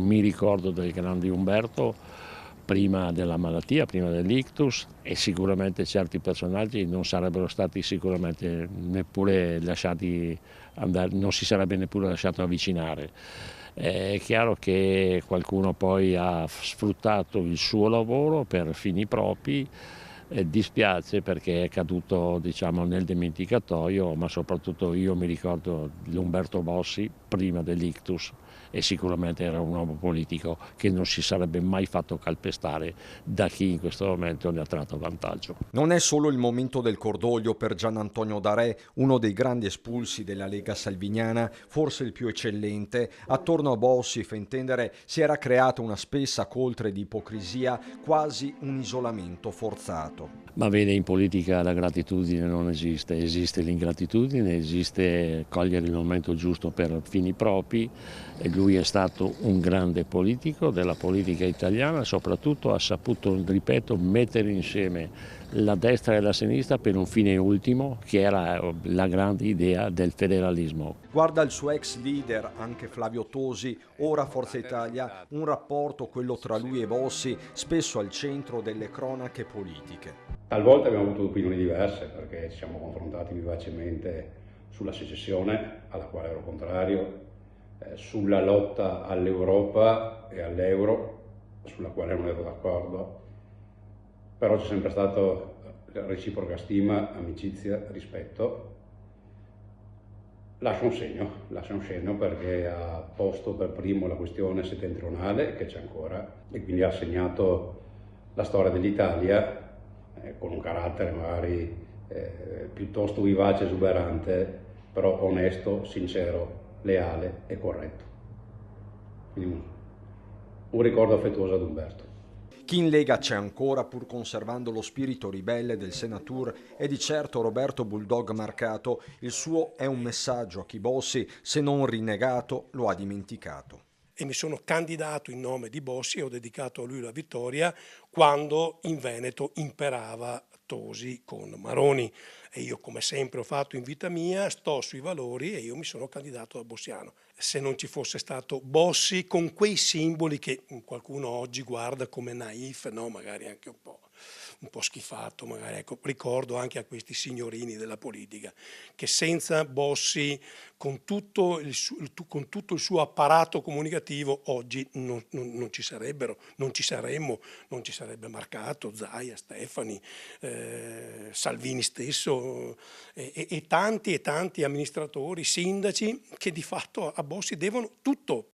mi ricordo del grande Umberto prima della malattia, prima dell'ictus, e sicuramente certi personaggi non sarebbero stati sicuramente neppure lasciati andare, non si sarebbe neppure lasciato avvicinare. È chiaro che qualcuno poi ha sfruttato il suo lavoro per fini propri. Dispiace perché è caduto, diciamo, nel dimenticatoio, ma soprattutto io mi ricordo l'Umberto Bossi prima dell'ictus, e sicuramente era un uomo politico che non si sarebbe mai fatto calpestare da chi in questo momento ne ha tratto vantaggio. Non è solo il momento del cordoglio per Gian Antonio Darè, uno dei grandi espulsi della Lega Salviniana, forse il più eccellente. Attorno a Bossi, fa intendere, si era creata una spessa coltre di ipocrisia, quasi un isolamento forzato. Ma vede, in politica la gratitudine non esiste, esiste l'ingratitudine, esiste cogliere il momento giusto per fini propri, e lui è stato un grande politico della politica italiana, soprattutto ha saputo, ripeto, mettere insieme la destra e la sinistra per un fine ultimo, che era la grande idea del federalismo. Guarda il suo ex leader, anche Flavio Tosi, ora Forza Italia, un rapporto, quello tra lui e Bossi, spesso al centro delle cronache politiche. Talvolta abbiamo avuto opinioni diverse perché ci siamo confrontati vivacemente sulla secessione, alla quale ero contrario, sulla lotta all'Europa e all'euro, sulla quale non ero d'accordo, però c'è sempre stato reciproca stima, amicizia, rispetto. Lascia un segno perché ha posto per primo la questione settentrionale, che c'è ancora, e quindi ha segnato la storia dell'Italia con un carattere magari piuttosto vivace, esuberante, però onesto, sincero, leale e corretto. Quindi un ricordo affettuoso ad Umberto. Chi in Lega c'è ancora, pur conservando lo spirito ribelle del Senatur, è di certo Roberto Bulldog Marcato. Il suo è un messaggio a chi Bossi, se non rinnegato, lo ha dimenticato. E mi sono candidato in nome di Bossi e ho dedicato a lui la vittoria quando in Veneto imperava Tosi con Maroni. E io, come sempre ho fatto in vita mia, sto sui valori e io mi sono candidato da bossiano. Se non ci fosse stato Bossi con quei simboli che qualcuno oggi guarda come naif, no? Magari anche un po' schifato, magari, ecco, ricordo anche a questi signorini della politica che senza Bossi, con tutto il suo apparato comunicativo, oggi non ci sarebbero, non ci saremmo, non ci sarebbe Marcato, Zaia, Stefani, Salvini stesso e tanti amministratori, sindaci che di fatto a Bossi devono tutto.